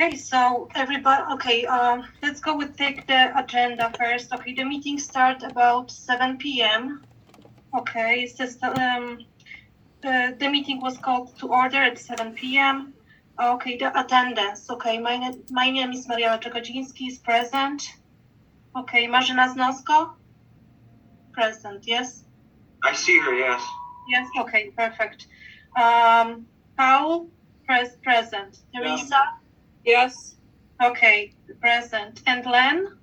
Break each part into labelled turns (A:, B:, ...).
A: Okay, so everybody, okay, let's go with take the agenda first. Okay, the meeting starts about 7 p.m. Okay, it says the meeting was called to order at 7 p.m. Okay, the attendance. Okay, my name is Mariela Czekadziński, is present. Okay, Marzena Znosko? Present, yes?
B: I see her, yes.
A: Yes, okay, perfect. Paul, present. Teresa?
C: Yes.
A: Okay, present. And Len?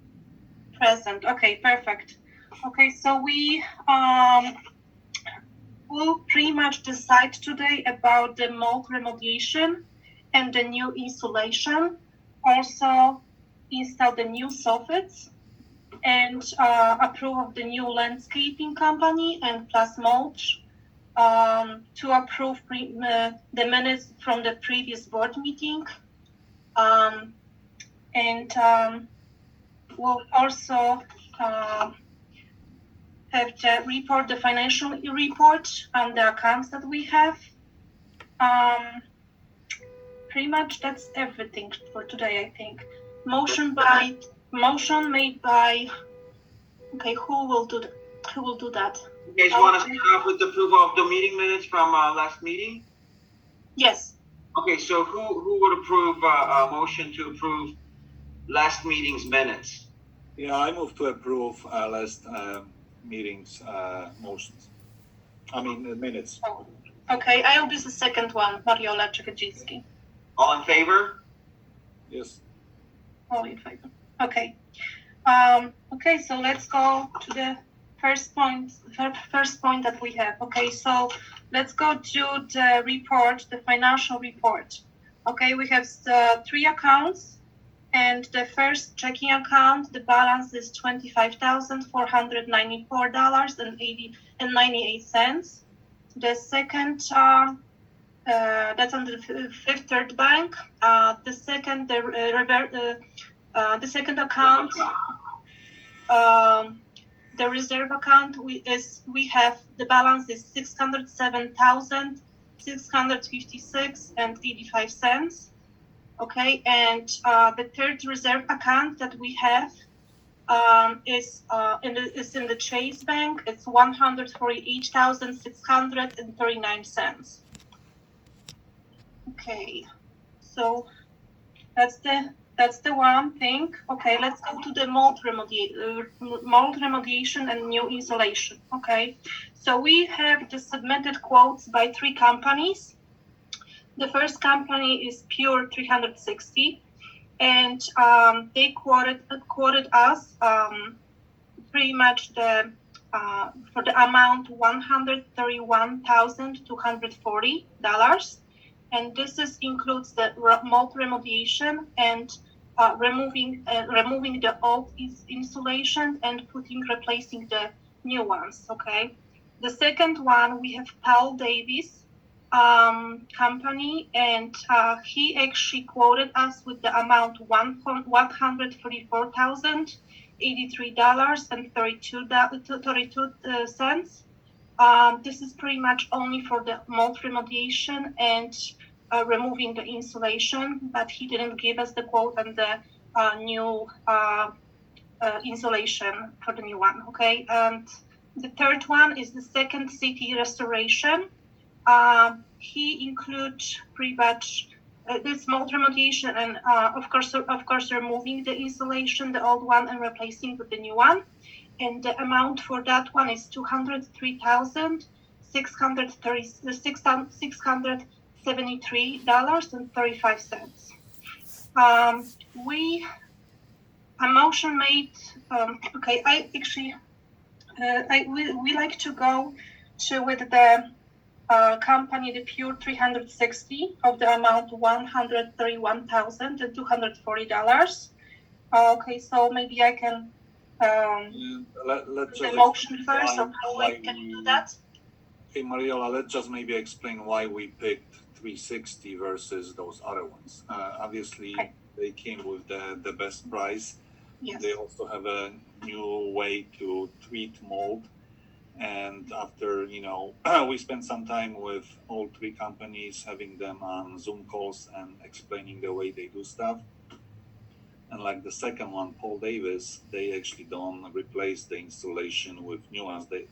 A: Present. Okay, perfect. Okay, so we will pretty much decide today about the mold remediation and the new insulation. Also install the new soffits and approve of the new landscaping company and plus mulch to approve the minutes from the previous board meeting. We'll also have to report the financial report on the accounts that we have. Pretty much that's everything for today, I think. Motion made by. Okay, who will do that?
B: You guys want to start off with the approval of the meeting minutes from last meeting?
A: Yes.
B: Okay, so who would approve a motion to approve last meeting's minutes?
D: Yeah, I move to approve last meeting's motions. Minutes.
A: Oh, okay, I will be the second one, Mariola Czekadziński.
B: All in favor?
D: Yes.
A: All in favor. Okay. Okay, so let's go to the first point that we have. Okay, so let's go to the report, the financial report. Okay, we have three accounts, and the first checking account, the balance is $25,494.98. The second, that's on the Fifth Third Bank. The second account, the reserve account, we have the balance is $607,656.85. Okay, and the third reserve account that we have is in the Chase Bank. It's $148,639. Okay, so that's the one thing. Okay, let's go to the mold remediation and new insulation. Okay, so we have the submitted quotes by three companies. The first company is Pure 360, and they quoted us pretty much for the amount $131,240, and this includes the mold remediation and removing the old insulation and replacing the new ones. Okay, the second one we have Paul Davis company, and he actually quoted us with the amount $134,083.32. This is pretty much only for the mold remediation and removing the insulation, but he didn't give us the quote on the new insulation for the new one. Okay, and the third one is the Second City Restoration. He includes pretty much this mold remediation and of course removing the insulation, the old one, and replacing with the new one. And the amount for that one is $203,673.35. A motion made. Okay, we like to go with the company, the Pure 360, of the amount $131,240. Okay, so maybe I can
D: let's
A: the motion first, or how I can do that?
D: Okay, Mariola, let's just maybe explain why we picked 360 versus those other ones. Obviously, okay. They came with the best price.
A: Yes.
D: They also have a new way to treat mold. And after, we spent some time with all three companies, having them on Zoom calls and explaining the way they do stuff. And like the second one, Paul Davis, they actually don't replace the installation with new ones. They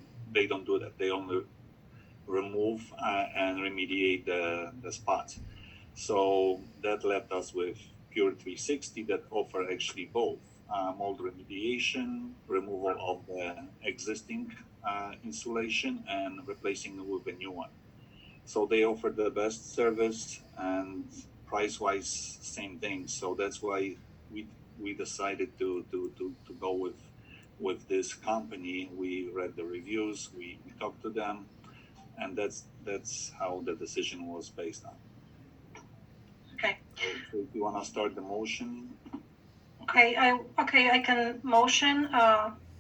D: don't do that. They only remove and remediate the spots. So that left us with Pure 360 that offer actually both mold remediation, removal of the existing installation, and replacing it with a new one. So they offer the best service, and price-wise, same thing. So that's why we decided to go with this company. We read the reviews, we talked to them, and that's how the decision was based on.
A: Okay.
D: So if you want to start the motion.
A: Okay, I can motion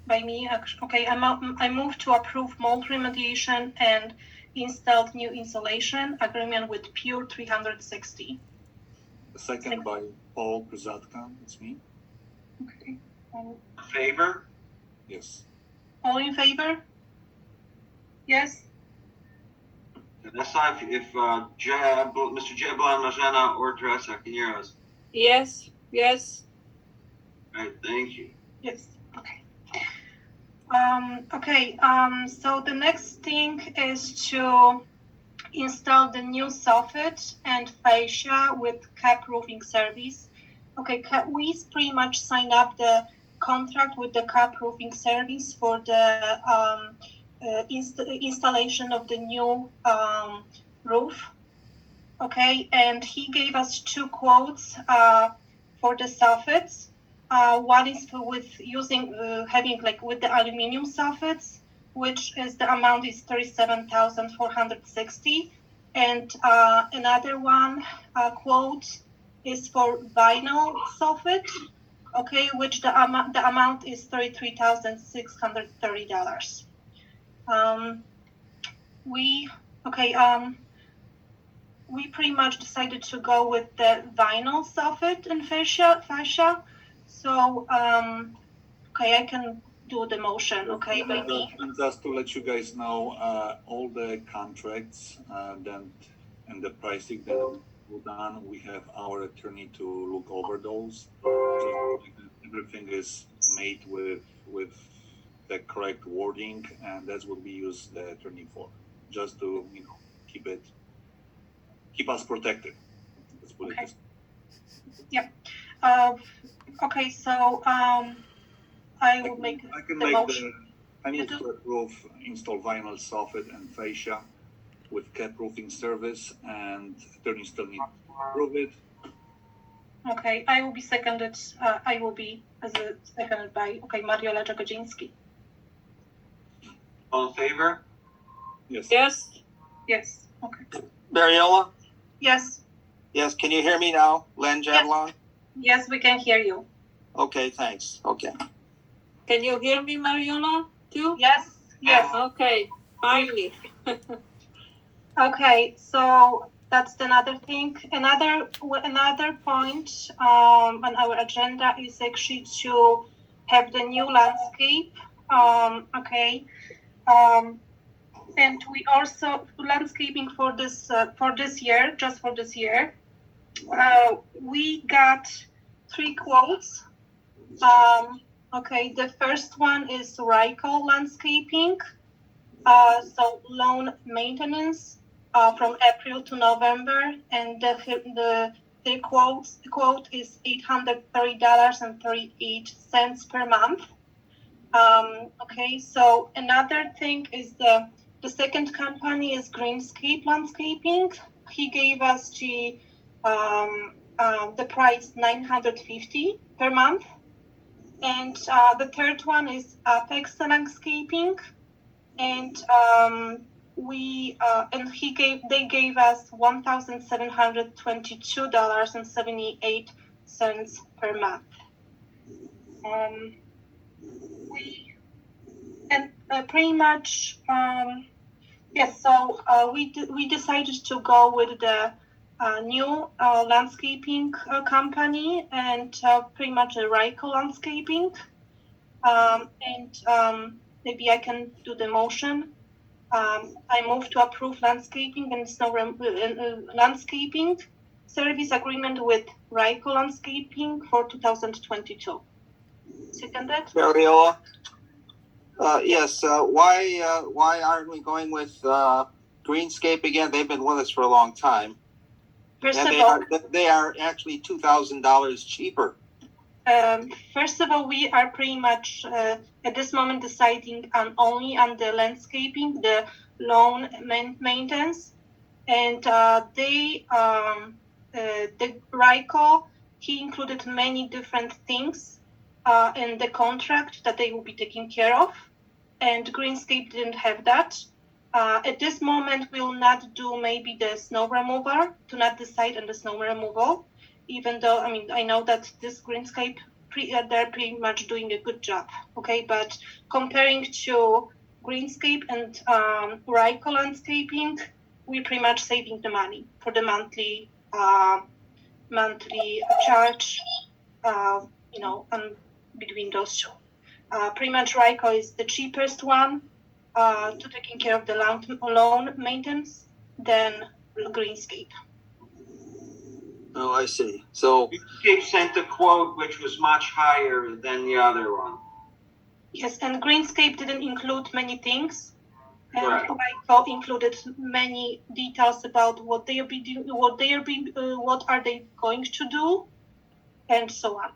A: by me. Okay, I move to approve mold remediation and installed new insulation agreement with Pure 360.
D: Second by Paul Krzatka. That's me.
A: Okay.
B: Favor?
D: Yes.
A: All in favor? Yes.
B: Vanessa, if Mr. Jebla, Marzena, or Teresa can hear us.
C: Yes, yes.
B: All right, thank you.
A: Yes. Okay. So the next thing is to install the new soffit and fascia with cap roofing service. Okay, we pretty much signed up the contract with the cap roofing service for the installation of the new roof. Okay, and he gave us two quotes for the soffits. One is with having with the aluminum soffits, which is the amount is 37,460, and another one quote is for vinyl soffit, okay, which the amount is $33,630. We pretty much decided to go with the vinyl soffit and fascia. So, I can do the motion, okay, by me.
D: And just to let you guys know, all the contracts and the pricing that we've done, we have our attorney to look over those. So everything is made with the correct wording, and that's what we use the attorney for, just to keep us protected. Let's put it this way.
A: Yep. Okay, so I will make
D: I can
A: the
D: make
A: motion.
D: I move to approve install vinyl soffit and fascia with cap roofing service, and attorney still need to approve it.
A: Okay, I will be seconded. I will be seconded by Mariola Jagodziński.
B: All in favor?
D: Yes.
C: Yes.
A: Yes. Okay.
E: Mariola?
A: Yes.
E: Yes, can you hear me now? Len Jablon?
A: Yes, we can hear you.
E: Okay, thanks. Okay.
C: Can you hear me, Mariola, too?
A: Yes. Yes.
C: Okay, finally.
A: Okay, so that's another thing. Another point on our agenda is actually to have the new landscape. And we also landscaping for this year, just for this year. We got 3 quotes. The first one is Ryko Landscaping. So lawn maintenance from April to November, and the quote is $830.38 per month. So another thing is the second company is Greenscape Landscaping. He gave us the price $950 per month, and the third one is Apex Landscaping, and they gave us $1,722.78 per month. Pretty much, yes. So we decided to go with the new landscaping company, and pretty much a Ryko Landscaping. maybe I can do the motion. I move to approve landscaping and landscaping service agreement with Ryko Landscaping for 2022. Seconded?
E: Mariola? Yes, why aren't we going with, Greenscape again? They've been with us for a long time.
A: First
E: And
A: of
E: they are actually $2,000 cheaper.
A: First of all, we are pretty much at this moment deciding only on the landscaping, the lawn maintenance, and the Ryko, he included many different things in the contract that they will be taking care of, and Greenscape didn't have that. At this moment, we will not do maybe the snow removal, to not decide on the snow removal, even though, I mean, I know that this Greenscape, they're pretty much doing a good job, okay? But comparing to Greenscape and Ryko Landscaping, we're pretty much saving the money for the monthly charge, between those two. Pretty much Ryko is the cheapest one to taking care of the lawn maintenance than Greenscape.
E: Oh, I see. So,
B: Greenscape sent a quote which was much higher than the other one.
A: Yes, and Greenscape didn't include many things. And
B: Correct.
A: Ryko included many details about what are they going to do, and so on.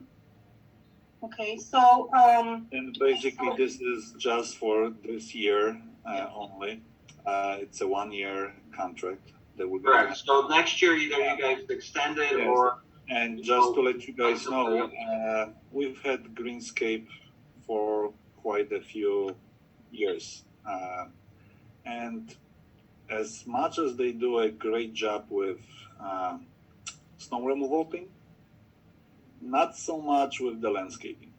A: Okay, so
D: And basically, this is just for this year only. It's a 1-year contract that we're going to.
B: Correct. So next year, either you guys extend it
D: Yes.
B: or.
D: And just to let you guys know, we've had Greenscape for quite a few years. And as much as they do a great job with snow removal thing, not so much with the landscaping.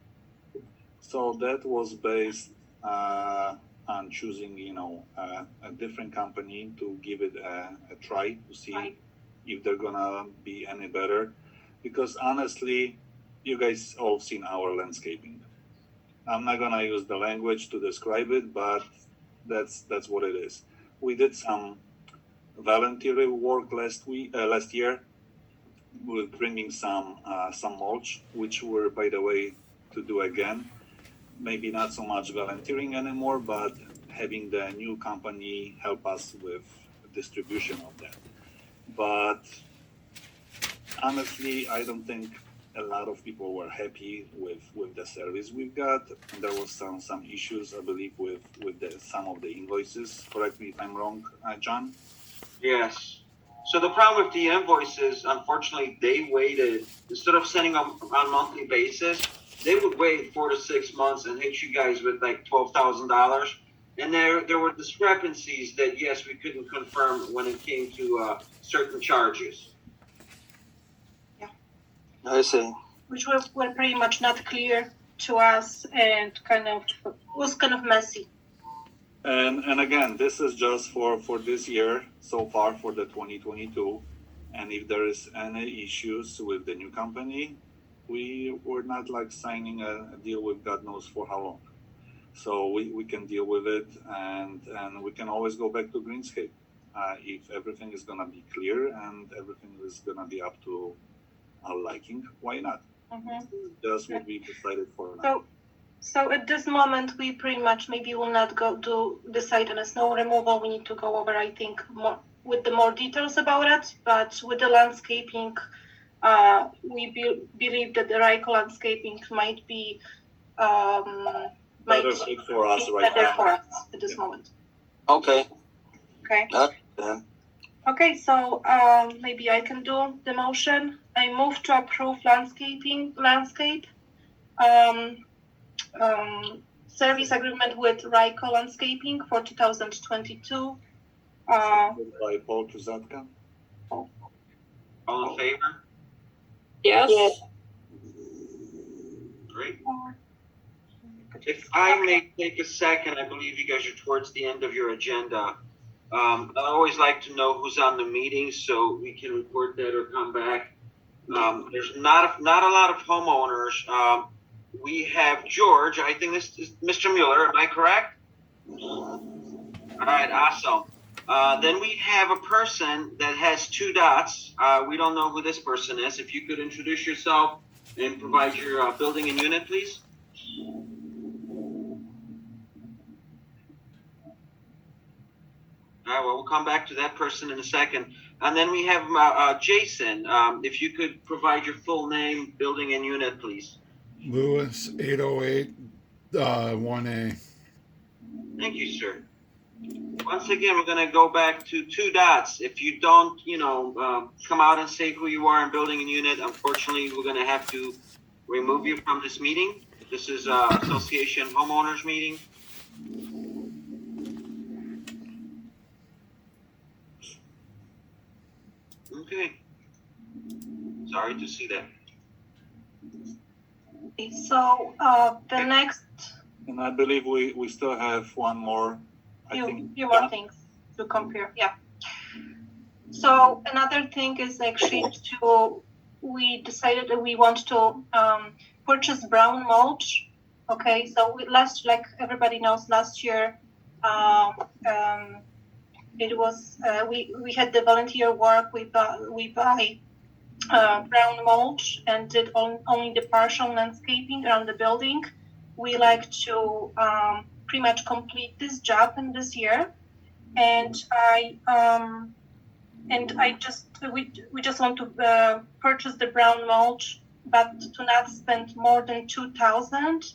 D: So that was based on choosing, a different company to give it a try to see
A: Right.
D: if they're gonna be any better. Because honestly, you guys all seen our landscaping. I'm not gonna use the language to describe it, but that's what it is. We did some voluntary work last year with bringing some mulch, which we're, by the way, to do again. Maybe not so much volunteering anymore, but having the new company help us with distribution of that. But honestly, I don't think a lot of people were happy with the service we've got. There was some issues, I believe, with some of the invoices. Correct me if I'm wrong, John?
B: Yes. So the problem with the invoices, unfortunately, they waited, instead of sending them on a monthly basis, they would wait 4 to 6 months and hit you guys with like $12,000. And there were discrepancies that, yes, we couldn't confirm when it came to certain charges.
E: I see.
A: which were pretty much not clear to us and was kind of messy.
D: And again, this is just for this year so far for the 2022. And if there is any issues with the new company, we're not like signing a deal with God knows for how long. So we can deal with it, and we can always go back to Greenscape if everything is gonna be clear and everything is gonna be up to our liking. Why not?
A: Mm-hmm.
D: That's what we decided for now.
A: So at this moment, we pretty much maybe will not decide on a snow removal. We need to go over, I think, more details about it. But with the landscaping, we believe that the Ryko landscaping might be
D: Better fit for us right
A: better
D: now.
A: for us at this moment.
E: Okay.
A: Okay.
E: Then.
A: Okay, so maybe I can do the motion. I move to approve landscape service agreement with Ryko Landscaping for 2022.
D: By Paul Truzatka.
B: All in favor?
C: Yes.
B: Great. If I may take a second, I believe you guys are towards the end of your agenda. I always like to know who's on the meeting so we can report that or come back. There's not a lot of homeowners. We have George. I think this is Mr. Mueller. Am I correct? All right, awesome. Then we have a person that has 2 dots. We don't know who this person is. If you could introduce yourself and provide your building and unit, please. All right, well, we'll come back to that person in a second. And then we have Jason. If you could provide your full name, building and unit, please.
F: Lewis 808 1A.
B: Thank you, sir. Once again, we're going to go back to 2 dots. If you don't, come out and say who you are in building and unit, unfortunately, we're going to have to remove you from this meeting. This is association homeowners meeting. Okay. Sorry to see that.
A: So the next
D: And I believe we still have one more.
A: few more things to compare. Yeah. So another thing is actually we decided that we want to purchase brown mulch. Okay, so like everybody knows, last year it was we had the volunteer work. We buy brown mulch and did only the partial landscaping around the building. We like to pretty much complete this job in this year, and we just want to purchase the brown mulch, but to not spend more than 2,000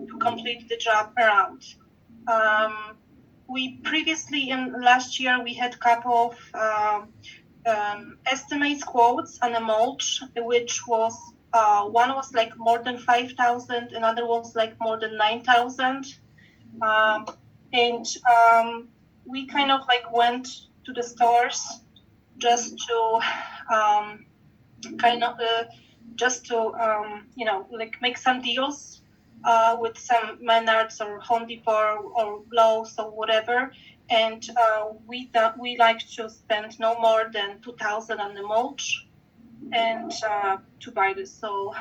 A: to complete the job around. We previously in last year we had a couple of estimates quotes on the mulch, which was one was like more than 5,000, another was like more than 9,000, and we kind of like went to the stores just to like make some deals with some Menards or Home Depot or Lowe's or whatever. And we like to spend no more than 2,000 on the mulch and to buy this. So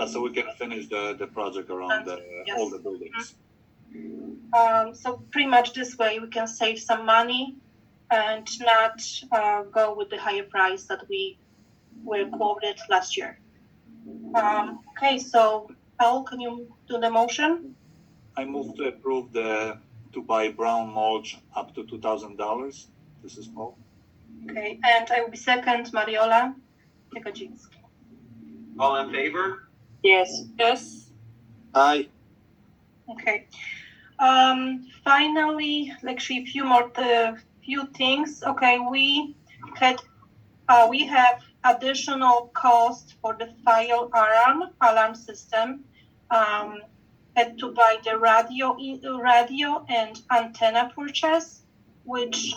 D: so we can finish the project around all the buildings.
A: So pretty much this way we can save some money and not go with the higher price that we were quoted last year. Okay, so Paul, can you do the motion?
D: I move to approve to buy brown mulch up to $2,000. This is Paul.
A: Okay, and I will be second, Mariola Jagodzińska.
B: All in favor?
C: Yes. Yes.
E: Aye.
A: Okay. Finally, actually, few things. Okay, we have additional cost for the fire alarm system. Had to buy the radio and antenna purchase, which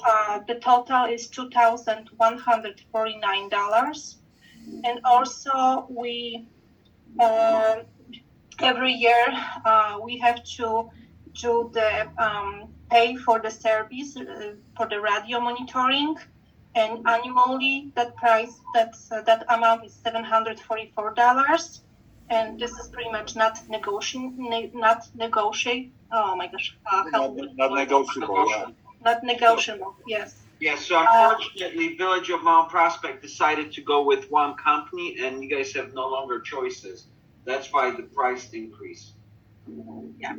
A: the total is $2,149. And also we every year we have to do the pay for the service for the radio monitoring, and annually that amount is $744. And this is pretty much not negotiable. Oh my gosh!
D: Not negotiable. Yeah.
A: Not negotiable. Yes.
B: Yes. So unfortunately, Village of Mount Prospect decided to go with one company, and you guys have no longer choices. That's why the price increased.
A: Yeah.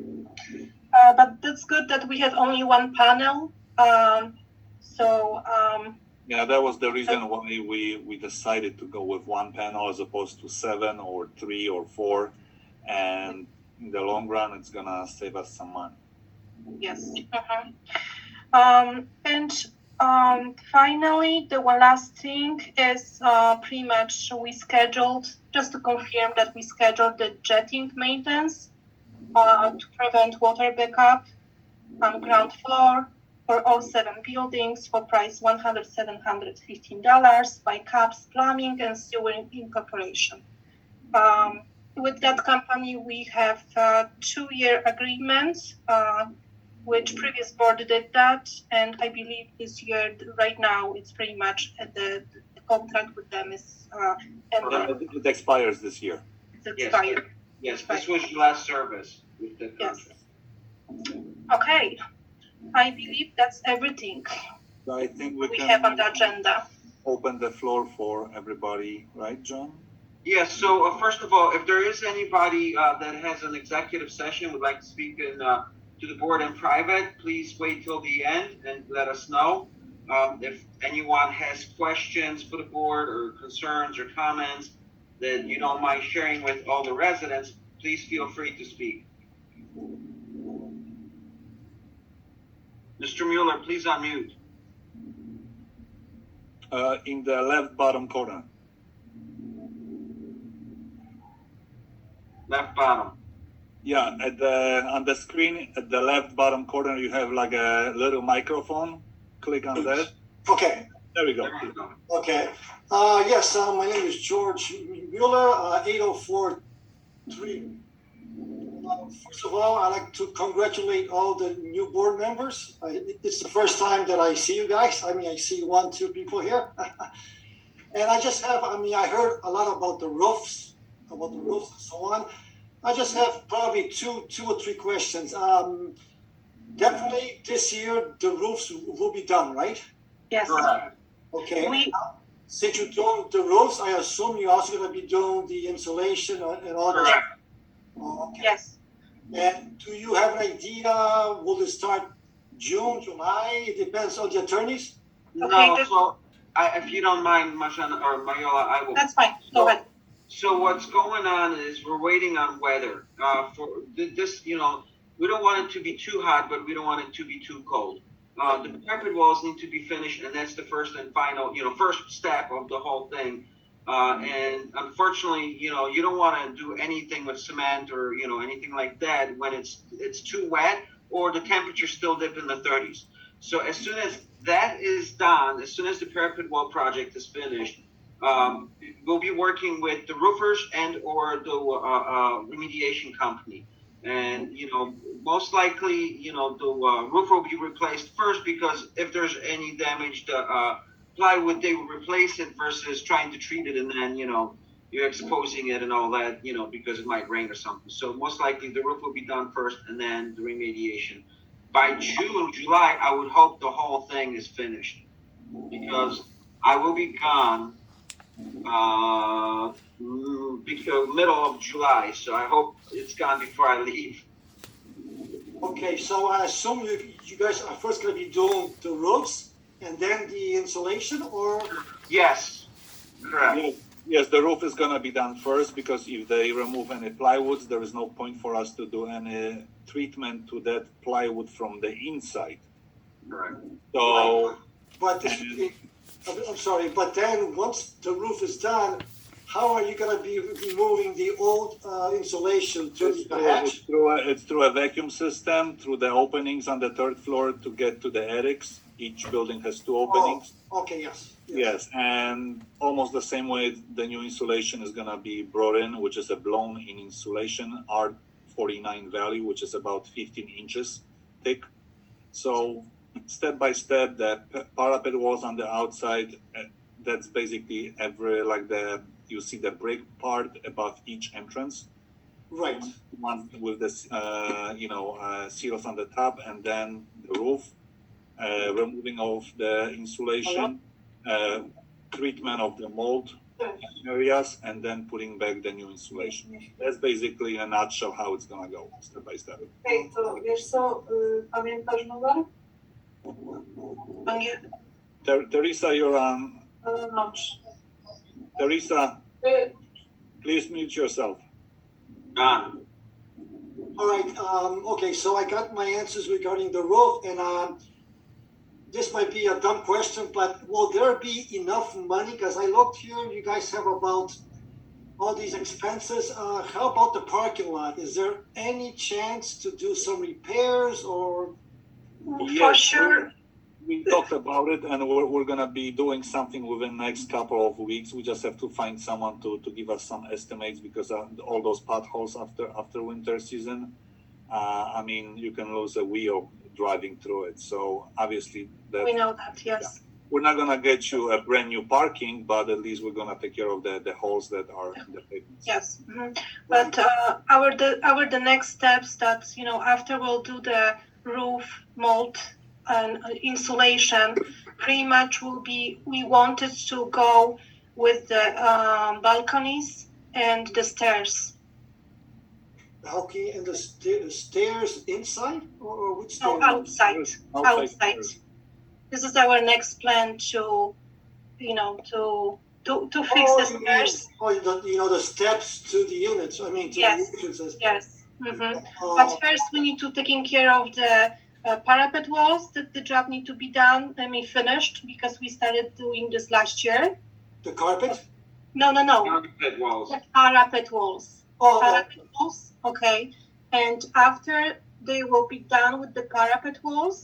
A: But that's good that we had only one panel.
D: Yeah, that was the reason why we decided to go with one panel as opposed to 7 or 3 or 4, and in the long run, it's gonna save us some money.
A: Yes. And finally, the one last thing is pretty much we scheduled, just to confirm that we scheduled the jetting maintenance to prevent water backup on ground floor for all 7 buildings for price $1,715 by CAPS Plumbing and Sewer Incorporation. With that company, we have a 2-year agreement, which previous board did that, and I believe this year, right now, it's pretty much the contract with them is
D: It expires this year.
A: it's expired.
B: Yes, this was your last service with the contract.
A: Yes. Okay, I believe that's everything
D: I think we
A: we
D: can
A: have on the agenda.
D: open the floor for everybody, right, John?
B: Yes, so first of all, if there is anybody that has an executive session, would like to speak to the board in private, please wait till the end and let us know. If anyone has questions for the board or concerns or comments that you don't mind sharing with all the residents, please feel free to speak. Mr. Mueller, please unmute.
D: In the left bottom corner.
B: Left bottom.
D: Yeah, on the screen at the left bottom corner, you have like a little microphone. Click on that.
G: Okay.
D: There we go.
B: There we go.
G: Okay. Yes, my name is George Mueller, 8043. First of all, I'd like to congratulate all the new board members. It's the first time that I see you guys. I mean, I see 1, 2 people here. And I just have, I heard a lot about the roofs and so on. I just have probably two or three questions. Definitely this year, the roofs will be done, right?
A: Yes.
B: Correct.
G: Okay. Since you're doing the roofs, I assume you're also going to be doing the insulation and all that.
B: Correct.
G: Oh, okay.
A: Yes.
G: And do you have an idea? Will it start June, July? It depends on the attorneys.
B: No, so if you don't mind, Mashan or Mayola, I will.
A: That's fine. Go ahead.
B: So what's going on is we're waiting on weather for this. We don't want it to be too hot, but we don't want it to be too cold. The carpet walls need to be finished, and that's the first and final, first step of the whole thing. And unfortunately, you don't want to do anything with cement or anything like that when it's too wet or the temperature still dip in the 30s. So as soon as that is done, as soon as the parapet wall project is finished, we'll be working with the roofers and or the remediation company. And, most likely, the roof will be replaced first because if there's any damage, the plywood, they will replace it versus trying to treat it and then, you're exposing it and all that, because it might rain or something. So most likely the roof will be done first and then the remediation. By June, July, I would hope the whole thing is finished because I will be gone middle of July. So I hope it's gone before I leave.
G: Okay, so I assume you guys are first going to be doing the roofs and then the insulation, or?
B: Yes, correct.
D: Yes, the roof is gonna be done first because if they remove any plywoods, there is no point for us to do any treatment to that plywood from the inside.
B: Correct.
D: So,
G: But I'm sorry, but then once the roof is done, how are you going to be removing the old insulation through the hatch?
D: it's through a vacuum system, through the openings on the third floor to get to the attics. Each building has 2 openings.
G: Oh, okay, yes.
D: Yes, and almost the same way the new insulation is going to be brought in, which is a blown-in insulation, R49 value, which is about 15 inches thick. So step by step, the parapet walls on the outside, that's basically you see the brick part above each entrance.
G: Right.
D: One with the seals on the top, and then the roof, removing of the insulation, treatment of the mold areas, and then putting back the new insulation. That's basically in a nutshell how it's gonna go, step by step.
C: Okej, to wiesz co, pamiętasz numer?
D: Teresa, you're on.
C: No.
D: Teresa, please mute yourself.
B: Done.
G: All right. Okay, so I got my answers regarding the roof, and this might be a dumb question, but will there be enough money? Because I looked here, you guys have about all these expenses. How about the parking lot? Is there any chance to do some repairs or?
A: For sure.
D: We talked about it, and we're gonna be doing something within the next couple of weeks. We just have to find someone to give us some estimates because all those potholes after winter season. You can lose a wheel driving through it. So obviously
A: We know that, yes.
D: we're not gonna get you a brand new parking, but at least we're gonna take care of the holes that are in the pavements.
A: Yes. But the next steps that, after we'll do the roof mold and insulation, pretty much will be, we wanted to go with the balconies and the stairs.
G: Balcony and the stairs inside or which
A: No,
G: stairs?
A: outside. This is our next plan to fix the stairs.
G: The steps to the units. I mean, to
A: Yes.
G: the units.
A: Yes. But first, we need to taking care of the parapet walls. That the job need to be done. Finished because we started doing this last year.
G: The carpet?
A: No.
B: Parapet walls.
A: The parapet walls. Parapet walls. Okay. And after they will be done with the parapet walls,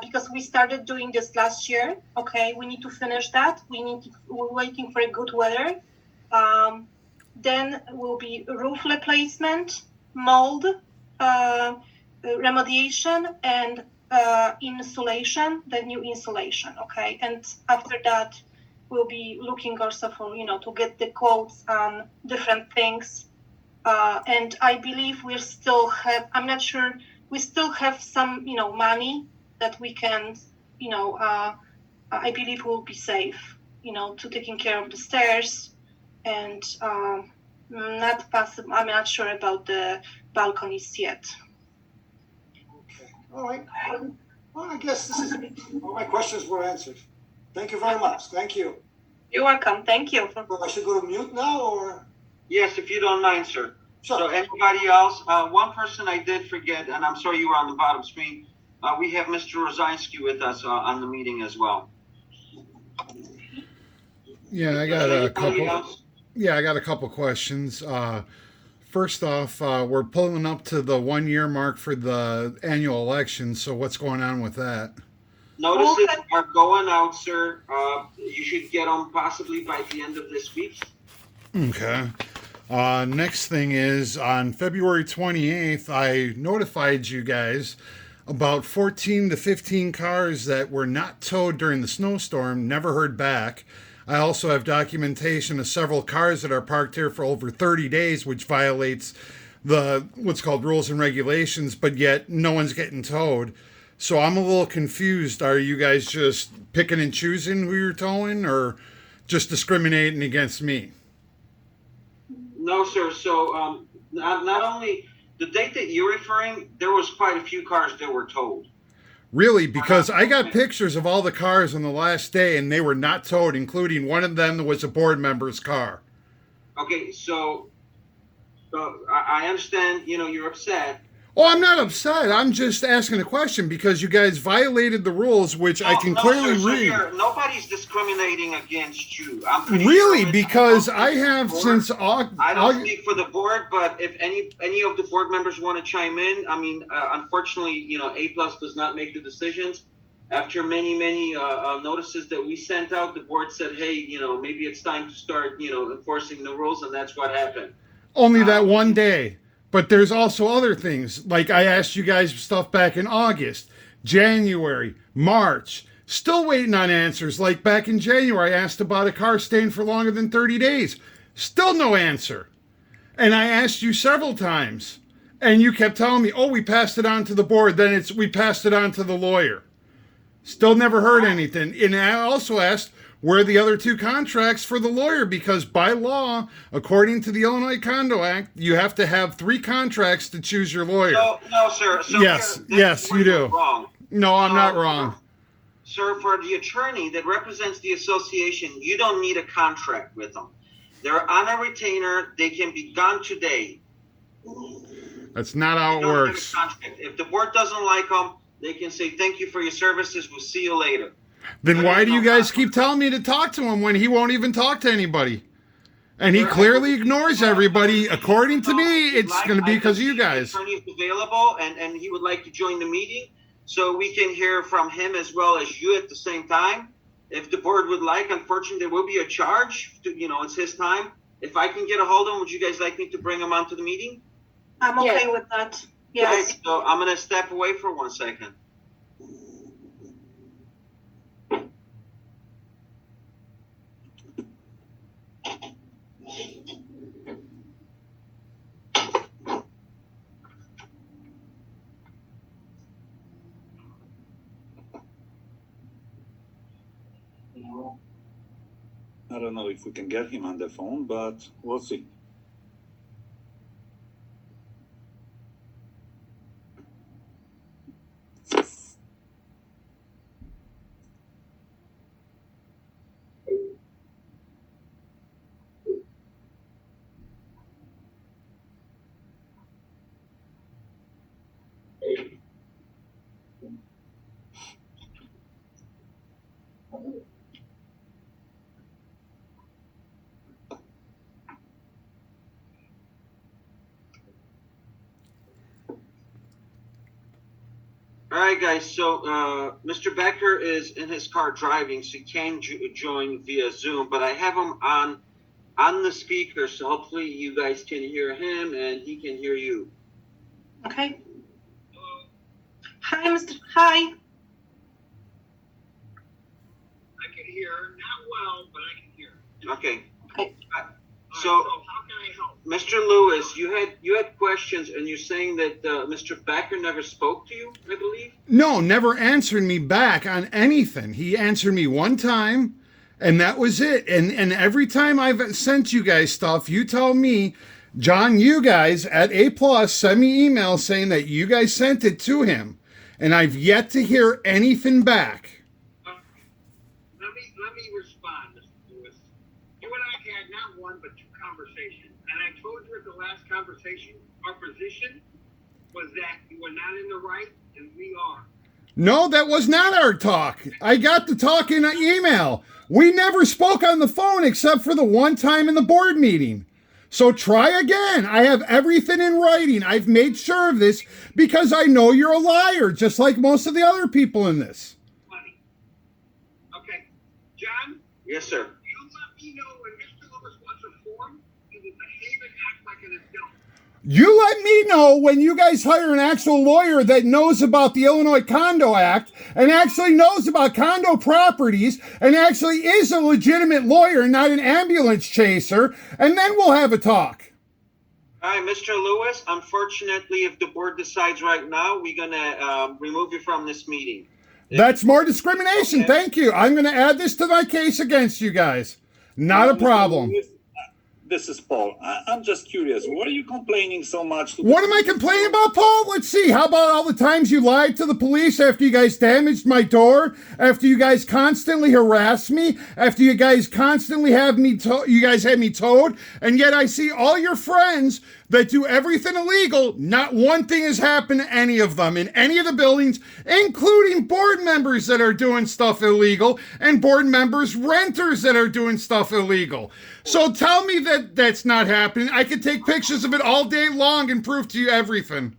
A: because we started doing this last year. Okay, we need to finish that. We're waiting for a good weather. Then will be roof replacement, mold, remediation, and insulation. The new insulation. Okay, and after that, we'll be looking also for to get the quotes on different things. And I believe we still have. I'm not sure. We still have some money that we can, I believe we'll be safe, to taking care of the stairs, and not possible. I'm not sure about the balconies yet.
G: Okay. All right. Well, I guess all my questions were answered. Thank you very much. Thank you.
A: You're welcome. Thank you.
G: So I should go to mute now, or?
B: Yes, if you don't mind, sir.
G: Sure.
B: So anybody else? One person I did forget, and I'm sorry you were on the bottom screen. We have Mr. Rosinski with us on the meeting as well.
F: Yeah, I got a couple.
B: Else?
F: Yeah, I got a couple questions. First off, we're pulling up to the 1 year mark for the annual election. So what's going on with that?
B: Notices are going out, sir. You should get them possibly by the end of this week.
F: Okay. Next thing is on February 28th, I notified you guys about 14 to 15 cars that were not towed during the snowstorm, never heard back. I also have documentation of several cars that are parked here for over 30 days, which violates the what's called rules and regulations, but yet no one's getting towed. So I'm a little confused. Are you guys just picking and choosing who you're towing, or just discriminating against me?
B: No, sir. So not only the date that you're referring, there was quite a few cars that were towed.
F: Really? Because I got pictures of all the cars on the last day, and they were not towed, including one of them that was a board member's car.
B: Okay, so I understand, you're upset.
F: Oh, I'm not upset. I'm just asking a question because you guys violated the rules, which I can clearly read.
B: Nobody's discriminating against you. I'm pretty
F: Really?
B: sure
F: Because I have since August.
B: I don't speak for the board, but if any of the board members want to chime in, unfortunately, A+ does not make the decisions. After many notices that we sent out, the board said, hey, maybe it's time to start, enforcing the rules, and that's what happened.
F: Only that one day. But there's also other things. Like I asked you guys stuff back in August, January, March. Still waiting on answers. Like back in January, I asked about a car staying for longer than 30 days. Still no answer. And I asked you several times. And you kept telling me, oh, we passed it on to the board. Then we passed it on to the lawyer. Still never heard anything. And I also asked, where are the other two contracts for the lawyer? Because by law, according to the Illinois Condo Act, you have to have 3 contracts to choose your lawyer.
B: No, sir. So
F: yes, you do.
B: Wrong.
F: No, I'm not wrong.
B: Sir, for the attorney that represents the association, you don't need a contract with them. They're on a retainer. They can be gone today.
F: That's not how it works.
B: If the board doesn't like them, they can say, thank you for your services. We'll see you later.
F: Then why do you guys keep telling me to talk to him when he won't even talk to anybody? And he clearly ignores everybody. According to me, it's going to be because of you guys.
B: The attorney is available, and he would like to join the meeting, so we can hear from him as well as you at the same time. If the board would like, unfortunately, there will be a charge. It's his time. If I can get a hold of him, would you guys like me to bring him onto the meeting?
A: I'm okay with that. Yes.
B: Okay, so I'm going to step away for 1 second.
D: I don't know if we can get him on the phone, but we'll see.
B: All right, guys. So Mr. Becker is in his car driving, so he can join via Zoom. But I have him on the speaker, so hopefully you guys can hear him and he can hear you.
A: Okay. Hi, Mr. Hi.
B: I can hear, not well, but I can hear. Okay.
A: Okay.
B: So, how can I help? Mr. Lewis, you had questions, and you're saying that Mr. Becker never spoke to you, I believe?
F: No, never answered me back on anything. He answered me one time, and that was it. And every time I've sent you guys stuff, you tell me, John, you guys at A Plus send me emails saying that you guys sent it to him, and I've yet to hear anything back.
H: Let me respond, Mr. Lewis. You and I had not one but two conversations, and I told you at the last conversation, our position was that you were not in the right, and we are.
F: No, that was not our talk. I got the talk in an email. We never spoke on the phone except for the one time in the board meeting. So try again. I have everything in writing. I've made sure of this because I know you're a liar, just like most of the other people in this.
H: Funny. Okay. John?
B: Yes, sir.
H: You let me know when Mr. Lewis wants a form, you will behave and act like an adult.
F: You let me know when you guys hire an actual lawyer that knows about the Illinois Condo Act and actually knows about condo properties and actually is a legitimate lawyer, not an ambulance chaser, and then we'll have a talk.
B: All right, Mr. Lewis, unfortunately, if the board decides right now, we're going to remove you from this meeting.
F: That's more discrimination.
B: Okay.
F: Thank you. I'm going to add this to my case against you guys. Not a problem.
D: This is Paul. I'm just curious. What are you complaining so much?
F: What am I complaining about, Paul? Let's see. How about all the times you lied to the police after you guys damaged my door? After you guys constantly harassed me? After you guys constantly have me you guys had me towed? And yet I see all your friends that do everything illegal. Not one thing has happened to any of them in any of the buildings, including board members that are doing stuff illegal and board members, renters that are doing stuff illegal. So tell me that that's not happening. I could take pictures of it all day long and prove to you everything.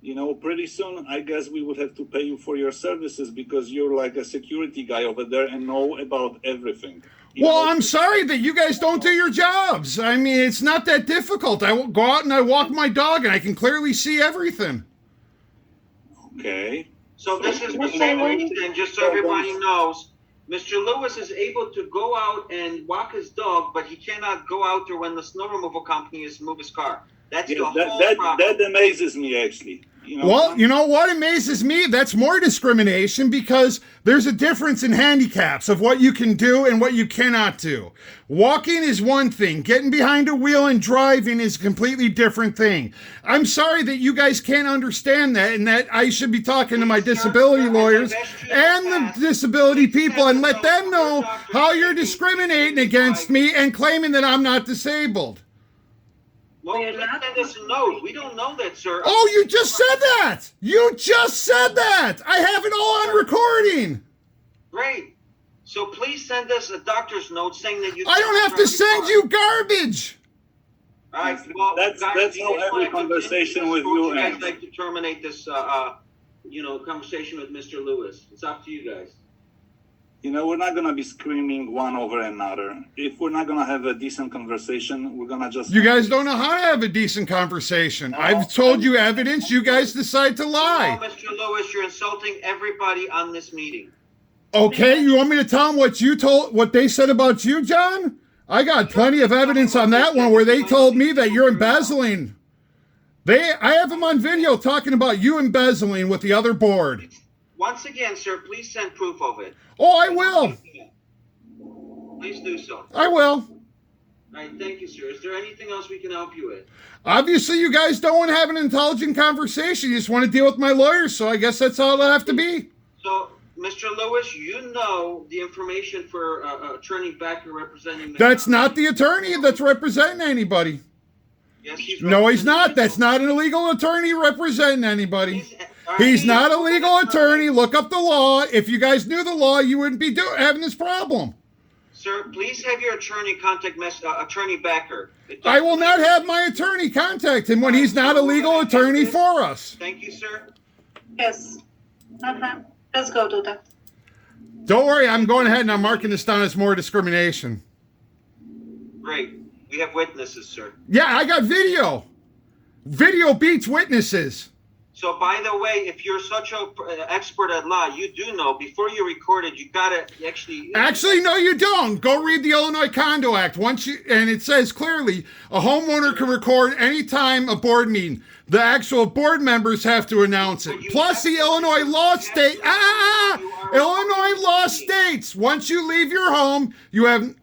D: You know, pretty soon, I guess we would have to pay you for your services because you're like a security guy over there and know about everything.
F: Well, I'm sorry that you guys don't do your jobs. I mean, it's not that difficult. I go out and I walk my dog and I can clearly see everything.
D: Okay.
B: So this is the situation, just so everybody knows. Mr. Lewis is able to go out and walk his dog, but he cannot go out there when the snow removal company is move his car. That's the whole problem.
D: That amazes me, actually.
F: Well, you know what amazes me? That's more discrimination because there's a difference in handicaps of what you can do and what you cannot do. Walking is one thing. Getting behind a wheel and driving is a completely different thing. I'm sorry that you guys can't understand that and that I should be talking to my disability lawyers and the disability people and let them know how you're discriminating against me and claiming that I'm not disabled.
B: Well, send us a note. We don't know that, sir.
F: Oh, you just said that! You just said that! I have it all on recording!
B: Great. So please send us a doctor's note saying that you...
F: I don't have to send you garbage!
B: All right, well,
D: that's how every conversation with you ends.
B: I'd like to terminate this, conversation with Mr. Lewis. It's up to you guys.
D: You know, we're not going to be screaming one over another. If we're not going to have a decent conversation, we're going to just...
F: You guys don't know how to have a decent conversation. I've told you evidence. You guys decide to lie.
B: No, Mr. Lewis, you're insulting everybody on this meeting.
F: Okay, you want me to tell them what they said about you, John? I got plenty of evidence on that one where they told me that you're embezzling. I have them on video talking about you embezzling with the other board.
B: Once again, sir, please send proof of it.
F: Oh, I will.
B: Please do so.
F: I will.
B: All right, thank you, sir. Is there anything else we can help you with?
F: Obviously, you guys don't want to have an intelligent conversation. You just want to deal with my lawyers, so I guess that's all it'll have to be.
B: So, Mr. Lewis, you know the information for Attorney Becker representing the
F: That's
B: company.
F: not the attorney that's representing anybody.
B: Yes, he's
F: No, he's not.
B: representing-
F: That's not an illegal attorney representing anybody.
B: All right,
F: He's not a
B: he's-
F: legal attorney. Look up the law. If you guys knew the law, you wouldn't be having this problem.
B: Sir, please have your attorney contact Attorney Becker.
F: I will not have my attorney contact him when he's not a legal attorney for us.
B: Thank you, sir.
A: Yes. Let's go do that.
F: Don't worry, I'm going ahead and I'm marking this down as more discrimination.
B: Great. We have witnesses, sir.
F: Yeah, I got video. Video beats witnesses.
B: So, by the way, if you're such an expert at law, you do know before you record it, you gotta actually.
F: Actually, no, you don't. Go read the Illinois Condo Act. And it says clearly a homeowner can record anytime a board meeting. The actual board members have to announce it. Plus, the Illinois law states once you leave your home, you have